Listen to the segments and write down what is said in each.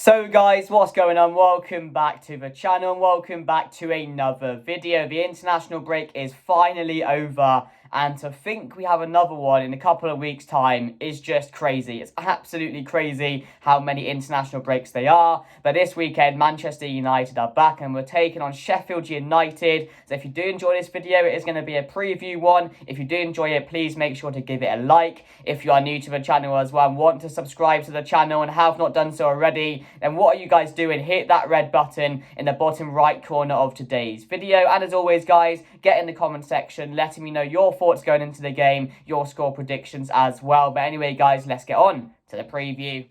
So guys, what's going on? Welcome back to the channel and welcome back to another video. The international break is finally over, and to think we have another one in a couple of weeks' time is just crazy. It's absolutely crazy how many international breaks they are. But this weekend, Manchester United are back and we're taking on Sheffield United. So if you do enjoy this video, it is going to be a preview one. If you do enjoy it, please make sure to give it a like. If you are new to the channel as well and want to subscribe to the channel and have not done so already, then what are you guys doing? Hit that red button in the bottom right corner of today's video. And as always, guys, get in the comment section letting me know your thoughts going into the game, your score predictions as well. But anyway, guys, let's get on to the preview.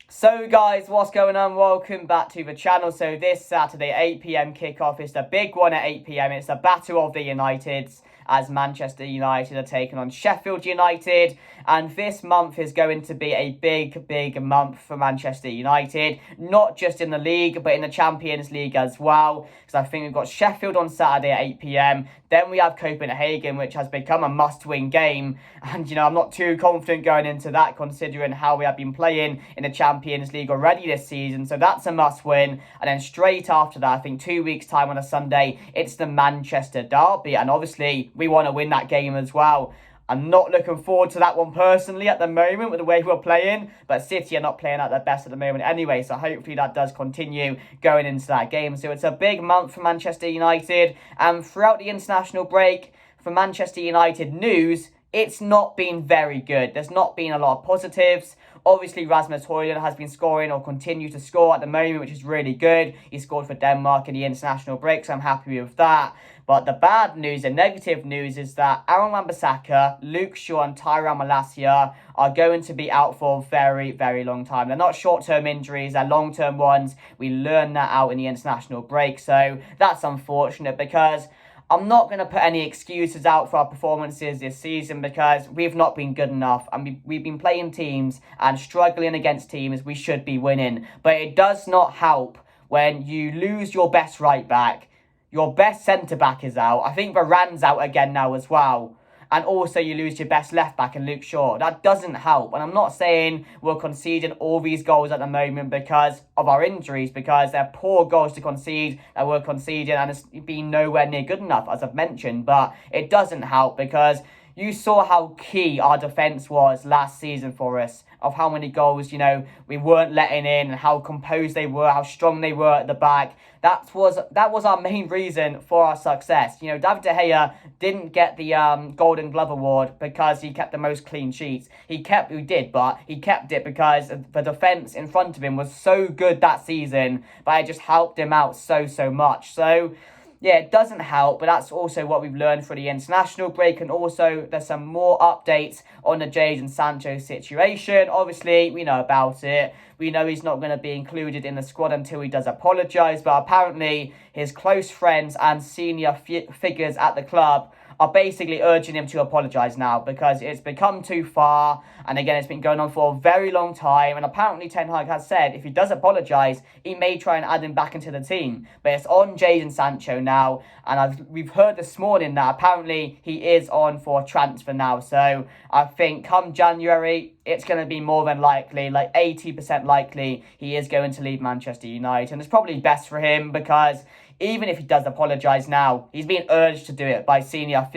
So guys, what's going on? Welcome back to the channel. So this Saturday 8 p.m. kickoff is the big one at 8 p.m. It's the Battle of the Uniteds, as Manchester United are taking on Sheffield United. And this month is going to be a big month for Manchester United, not just in the league, but in the Champions League as well. Because I think we've got Sheffield on Saturday at 8 p.m. Then we have Copenhagen, which has become a must-win game. And, you know, I'm not too confident going into that, considering how we have been playing in the Champions League already this season. So that's a must-win. And then straight after that, I think 2 weeks' time on a Sunday, it's the Manchester Derby. And obviously, we want to win that game as well. I'm not looking forward to that one personally at the moment with the way we're playing, but City are not playing at their best at the moment anyway, so hopefully that does continue going into that game. So it's a big month for Manchester United, and throughout the international break, for Manchester United news, it's not been very good. There's not been a lot of positives. Obviously, Rasmus Højlund has been scoring or continues to score at the moment, which is really good. He scored for Denmark in the international break, so I'm happy with that. But the bad news, the negative news, is that Aaron Wan-Bissaka, Luke Shaw and Tyrell Malacia are going to be out for a very long time. They're not short-term injuries, they're long-term ones. We learned that out in the international break, so that's unfortunate because I'm not going to put any excuses out for our performances this season because we've not been good enough and we've been playing teams and struggling against teams we should be winning. But it does not help when you lose your best right back, your best centre-back is out. I think Varane's out again now as well. And also you lose your best left-back in Luke Shaw. That doesn't help. And I'm not saying we're conceding all these goals at the moment because of our injuries, because they're poor goals to concede that we're conceding and it's been nowhere near good enough, as I've mentioned. But it doesn't help because you saw how key our defence was last season for us, of how many goals, you know, we weren't letting in and how composed they were, how strong they were at the back. That was our main reason for our success. You know, David De Gea didn't get the Golden Glove Award because he kept the most clean sheets. He kept it because the defence in front of him was so good that season, but it just helped him out so much. So yeah, it doesn't help, but that's also what we've learned for the international break. And also, there's some more updates on the Jadon Sancho situation. Obviously, we know about it. We know he's not going to be included in the squad until he does apologise. But apparently, his close friends and senior figures at the club are basically urging him to apologise now because it's become too far. And again, it's been going on for a very long time. And apparently Ten Hag has said if he does apologise, he may try and add him back into the team. But it's on Jadon Sancho now. And we've heard this morning that apparently he is on for a transfer now. So I think come January, it's going to be more than likely, like 80% likely, he is going to leave Manchester United. And it's probably best for him because even if he does apologise now, he's being urged to do it by senior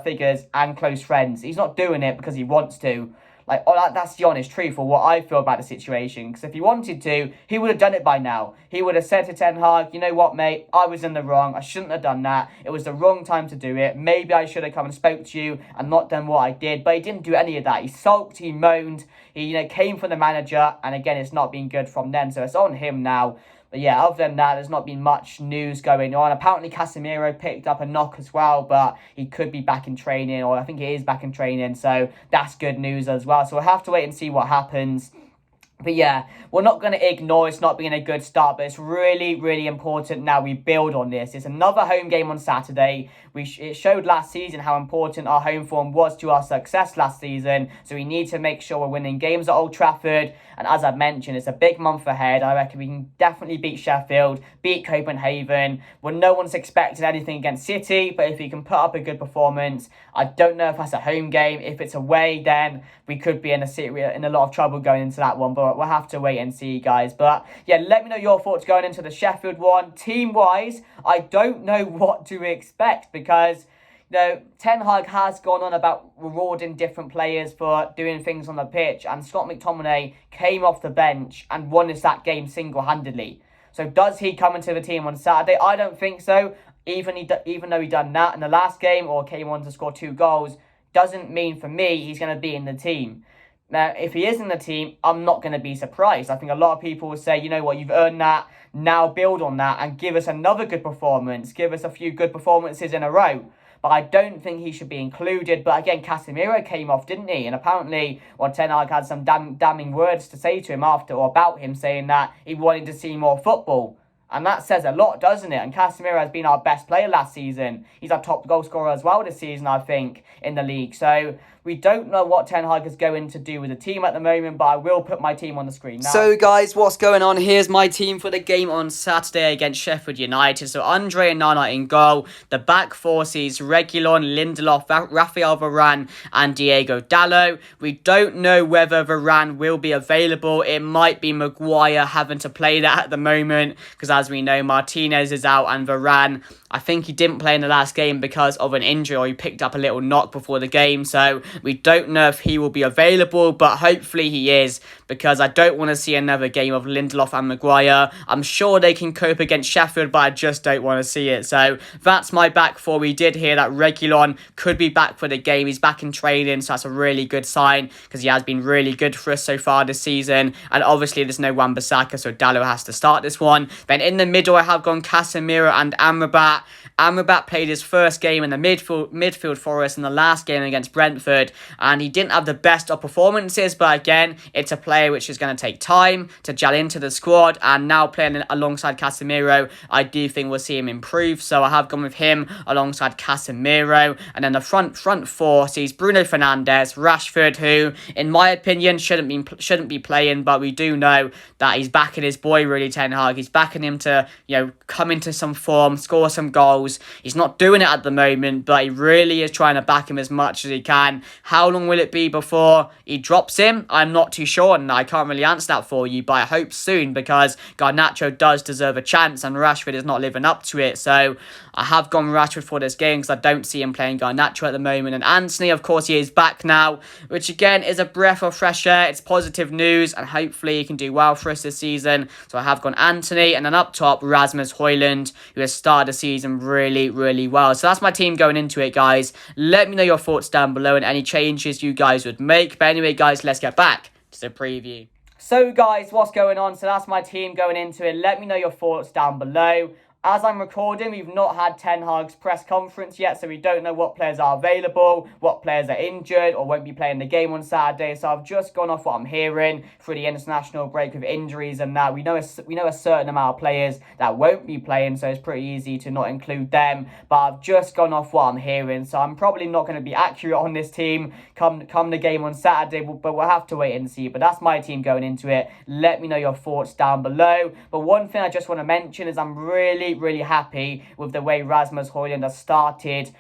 figures and close friends. He's not doing it because he wants to. Like, that's the honest truth of what I feel about the situation. Because if he wanted to, he would have done it by now. He would have said to Ten Hag, you know what, mate, I was in the wrong. I shouldn't have done that. It was the wrong time to do it. Maybe I should have come and spoke to you and not done what I did. But he didn't do any of that. He sulked, he moaned, he came from the manager. And again, it's not been good from them. So it's on him now. But yeah, other than that, there's not been much news going on. Apparently, Casemiro picked up a knock as well, but he could be back in training, or I think he is back in training, so that's good news as well. So we'll have to wait and see what happens. But yeah, we're not going to ignore it's not being a good start, but it's really important now we build on this. It's another home game on Saturday. It showed last season how important our home form was to our success last season, so we need to make sure we're winning games at Old Trafford. And as I've mentioned, it's a big month ahead. I reckon we can definitely beat Sheffield, beat Copenhagen, when no one's expecting anything against City, but if we can put up a good performance, I don't know if that's a home game. If it's away, then we could be in a lot of trouble going into that one. But we'll have to wait and see, guys. But yeah, let me know your thoughts going into the Sheffield one. Team-wise, I don't know what to expect because Ten Hag has gone on about rewarding different players for doing things on the pitch, and Scott McTominay came off the bench and won us that game single-handedly. So does he come into the team on Saturday? I don't think so. Even though he done that in the last game or came on to score 2 goals, doesn't mean for me he's going to be in the team. Now, if he is in the team, I'm not going to be surprised. I think a lot of people will say, you know what, you've earned that, now build on that and give us another good performance. Give us a few good performances in a row. But I don't think he should be included. But again, Casemiro came off, didn't he? And apparently, Ten Hag had some damning words to say to him after or about him, saying that he wanted to see more football. And that says a lot, doesn't it? And Casemiro has been our best player last season. He's our top goal scorer as well this season, I think, in the league. So we don't know what Ten Hag is going to do with the team at the moment, but I will put my team on the screen now. So, guys, what's going on? Here's my team for the game on Saturday against Sheffield United. So, Andre and Nana in goal. The back four sees Reguilon, Lindelof, Rafael Varane, and Diego Dalot. We don't know whether Varane will be available. It might be Maguire having to play that at the moment, because as we know, Martinez is out, and Varane, I think he didn't play in the last game because of an injury, or he picked up a little knock before the game. So we don't know if he will be available, but hopefully he is, because I don't want to see another game of Lindelof and Maguire. I'm sure they can cope against Sheffield, but I just don't want to see it. So that's my back four. We did hear that Reguilon could be back for the game. He's back in training, so that's a really good sign, because he has been really good for us so far this season. And obviously there's no Wan-Bissaka, so Dalot has to start this one. Then in the middle, I have gone Casemiro and Amrabat. Amrabat played his first game in the midfield for us in the last game against Brentford, and he didn't have the best of performances, but again, it's a player which is going to take time to gel into the squad, and now playing alongside Casemiro, I do think we'll see him improve, so I have gone with him alongside Casemiro. And then the front four sees Bruno Fernandes, Rashford, who, in my opinion, shouldn't be playing, but we do know that he's backing his boy, really, Ten Hag. He's backing him to, come into some form, score some goals. He's not doing it at the moment, but he really is trying to back him as much as he can. How long will it be before he drops him? I'm not too sure, and I can't really answer that for you, but I hope soon, because Garnacho does deserve a chance, and Rashford is not living up to it. So I have gone Rashford for this game, because I don't see him playing Garnacho at the moment. And Antony, of course, he is back now, which again is a breath of fresh air. It's positive news, and hopefully he can do well for us this season. So I have gone Antony, and then up top, Rasmus Højlund, who has started the season really, really well. So that's my team going into it, guys. Let me know your thoughts down below and any changes you guys would make. But anyway, guys, let's get back to the preview. So, guys, what's going on? So that's my team going into it. Let me know your thoughts down below. As I'm recording, we've not had Ten Hag's press conference yet, so we don't know what players are available, what players are injured or won't be playing the game on Saturday. So I've just gone off what I'm hearing through the international break with injuries and that. We know a certain amount of players that won't be playing, so it's pretty easy to not include them. But I've just gone off what I'm hearing, so I'm probably not going to be accurate on this team come the game on Saturday, but we'll have to wait and see. But that's my team going into it. Let me know your thoughts down below. But one thing I just want to mention is I'm really happy with the way Rasmus Højlund has started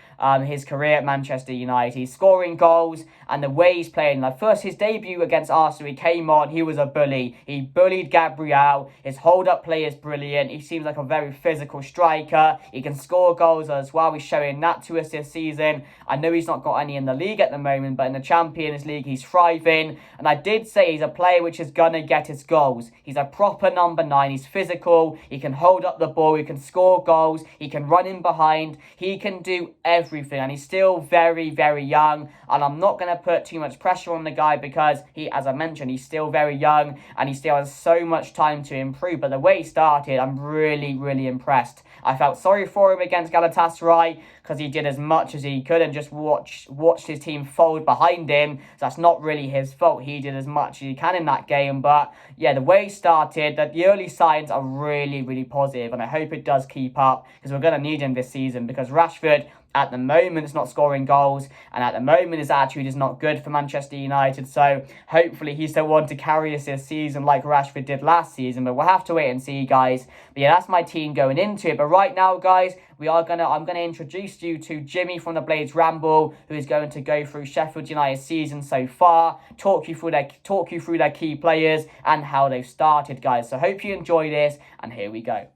his career at Manchester United. He's scoring goals, and the way he's playing. Like, first, his debut against Arsenal, he came on, he was a bully. He bullied Gabriel. His hold-up play is brilliant. He seems like a very physical striker. He can score goals as well. He's showing that to us this season. I know he's not got any in the league at the moment, but in the Champions League, he's thriving. And I did say he's a player which is going to get his goals. He's a proper number 9. He's physical. He can hold up the ball. He can score goals. He can run in behind. He can do everything. And he's still very, very young. And I'm not going to put too much pressure on the guy because he, as I mentioned, he's still very young and he still has so much time to improve. But the way he started, I'm really impressed. I felt sorry for him against Galatasaray because he did as much as he could and just watched his team fold behind him. So that's not really his fault. He did as much as he can in that game. But yeah, the way he started, the early signs are really positive, and I hope does keep up, because we're going to need him this season, because Rashford at the moment is not scoring goals, and at the moment his attitude is not good for Manchester United. So hopefully he's the one to carry us this season like Rashford did last season, but we'll have to wait and see, guys. But yeah, that's my team going into it. But right now, guys, I'm gonna introduce you to Jimmy from the Blades Ramble, who is going to go through Sheffield United's season so far, talk you through their key players and how they've started, guys. So hope you enjoy this, and here we go.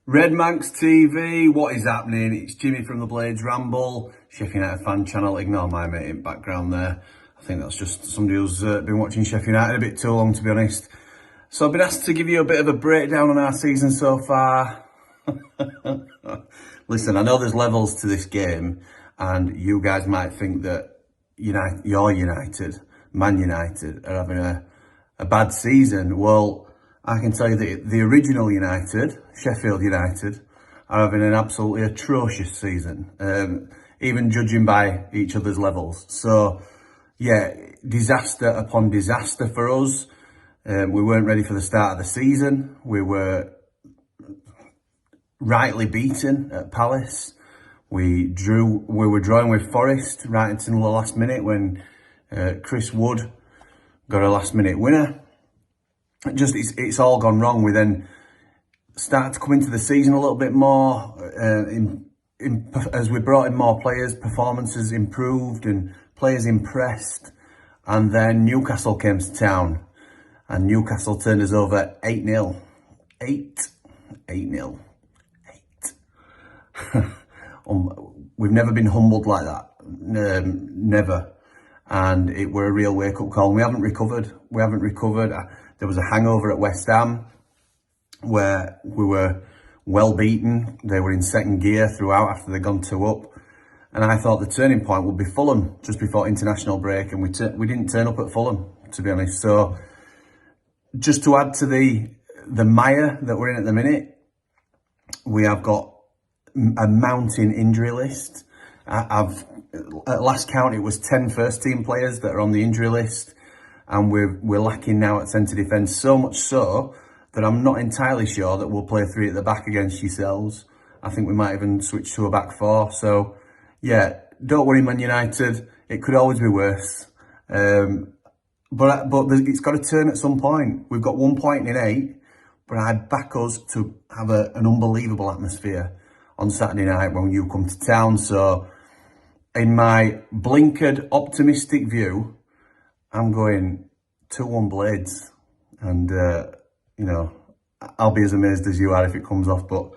Red Manx TV, what is happening? It's Jimmy from the Blades Ramble, Sheffield United fan channel. Ignore my mate in background there. I think that's just somebody who's been watching Sheffield United a bit too long, to be honest. So I've been asked to give you a bit of a breakdown on our season so far. Listen, I know there's levels to this game, and you guys might think that Man United, are having a bad season. Well, I can tell you that the original United, Sheffield United, are having an absolutely atrocious season, even judging by each other's levels. So, yeah, disaster upon disaster for us. We weren't ready for the start of the season. We were rightly beaten at Palace. We were drawing with Forest right until the last minute when Chris Wood got a last minute winner. It's all gone wrong. We then started to come into the season a little bit more. As we brought in more players, performances improved and players impressed. And then Newcastle came to town, and Newcastle turned us over 8-0. 8-0. We've never been humbled like that. Never. And it were a real wake-up call. We haven't recovered. There was a hangover at West Ham where we were well beaten. They were in second gear throughout after they'd gone 2-up. And I thought the turning point would be Fulham just before international break. And we didn't turn up at Fulham, to be honest. So just to add to the mire that we're in at the minute, we have got a mounting injury list. At last count, it was 10 first team players that are on the injury list. And we're lacking now at centre defence, so much so that I'm not entirely sure that we'll play 3 at the back against yourselves. I think we might even switch to a back 4. So, yeah, don't worry, Man United. It could always be worse. But it's got to turn at some point. We've got 1 point in 8, but I'd back us to have an unbelievable atmosphere on Saturday night when you come to town. So, in my blinkered, optimistic view, I'm going 2-1 Blades, and, I'll be as amazed as you are if it comes off. But,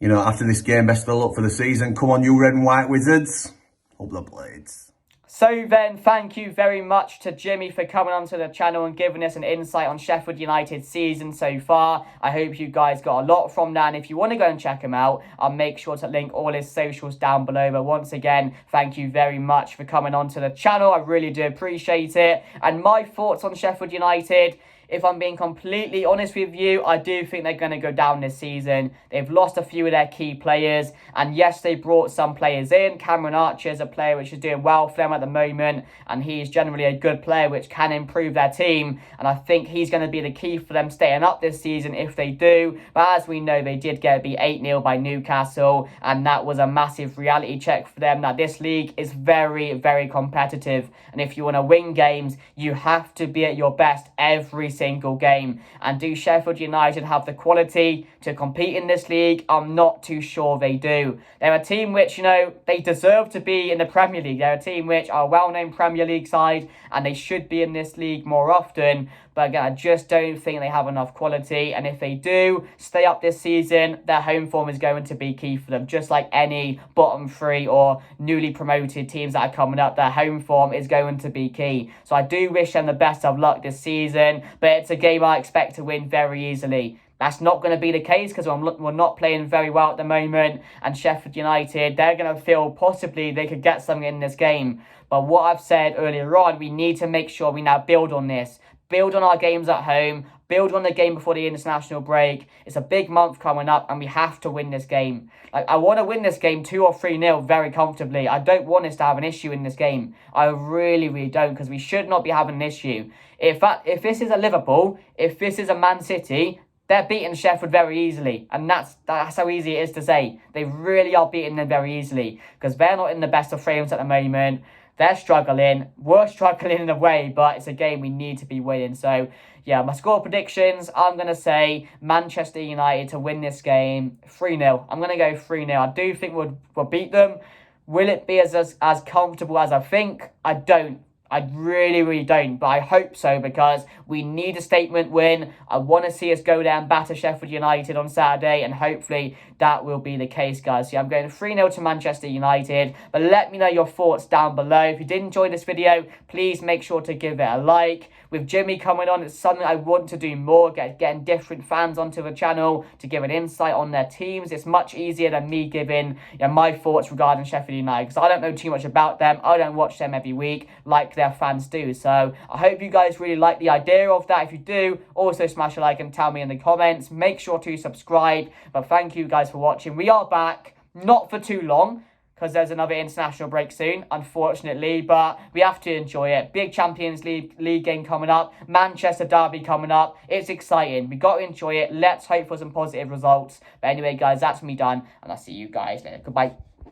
after this game, best of luck for the season. Come on, you red and white wizards. Up the Blades. So then, thank you very much to Jimmy for coming onto the channel and giving us an insight on Sheffield United's season so far. I hope you guys got a lot from that, and if you want to go and check him out, I'll make sure to link all his socials down below. But once again, thank you very much for coming onto the channel. I really do appreciate it. And my thoughts on Sheffield United, if I'm being completely honest with you, I do think they're going to go down this season. They've lost a few of their key players. And yes, they brought some players in. Cameron Archer is a player which is doing well for them at the moment. And he's generally a good player which can improve their team. And I think he's going to be the key for them staying up this season if they do. But as we know, they did get beat 8-0 by Newcastle. And that was a massive reality check for them that this league is very, very competitive. And if you want to win games, you have to be at your best every single game. And do Sheffield United have the quality to compete in this league? I'm not too sure they do. They're a team which, they deserve to be in the Premier League. They're a team which are a well-known Premier League side, and they should be in this league more often. But again, I just don't think they have enough quality. And if they do stay up this season, their home form is going to be key for them. Just like any bottom 3 or newly promoted teams that are coming up, their home form is going to be key. So I do wish them the best of luck this season. But it's a game I expect to win very easily. That's not going to be the case because we're not playing very well at the moment. And Sheffield United, they're going to feel possibly they could get something in this game. But what I've said earlier on, we need to make sure we now build on this. Build on our games at home. Build on the game before the international break. It's a big month coming up and we have to win this game. I want to win this game 2 or 3-0 very comfortably. I don't want us to have an issue in this game. I really, really don't, because we should not be having an issue. If this is a Liverpool, if this is a Man City, they're beating Sheffield very easily, and that's how easy it is to say. They really are beating them very easily because they're not in the best of frames at the moment. They're struggling. We're struggling in a way, but it's a game we need to be winning. So, yeah, my score predictions, I'm going to say Manchester United to win this game 3-0. I'm going to go 3-0. I do think we'll beat them. Will it be as comfortable as I think? I don't. I really, really don't, but I hope so because we need a statement win. I want to see us go there and batter Sheffield United on Saturday, and hopefully that will be the case, guys. So yeah, I'm going 3-0 to Manchester United, but let me know your thoughts down below. If you did enjoy this video, please make sure to give it a like. With Jimmy coming on, it's something I want to do more, getting different fans onto the channel to give an insight on their teams. It's much easier than me giving my thoughts regarding Sheffield United because I don't know too much about them. I don't watch them every week like their fans do. So I hope you guys really like the idea of that. If you do, also smash a like and tell me in the comments. Make sure to subscribe. But thank you guys for watching. We are back, not for too long, because there's another international break soon, unfortunately, but we have to enjoy it. Big Champions League game coming up, Manchester derby coming up. It's exciting. We got to enjoy it. Let's hope for some positive results. But anyway, guys, that's me done, and I'll see you guys later. Goodbye.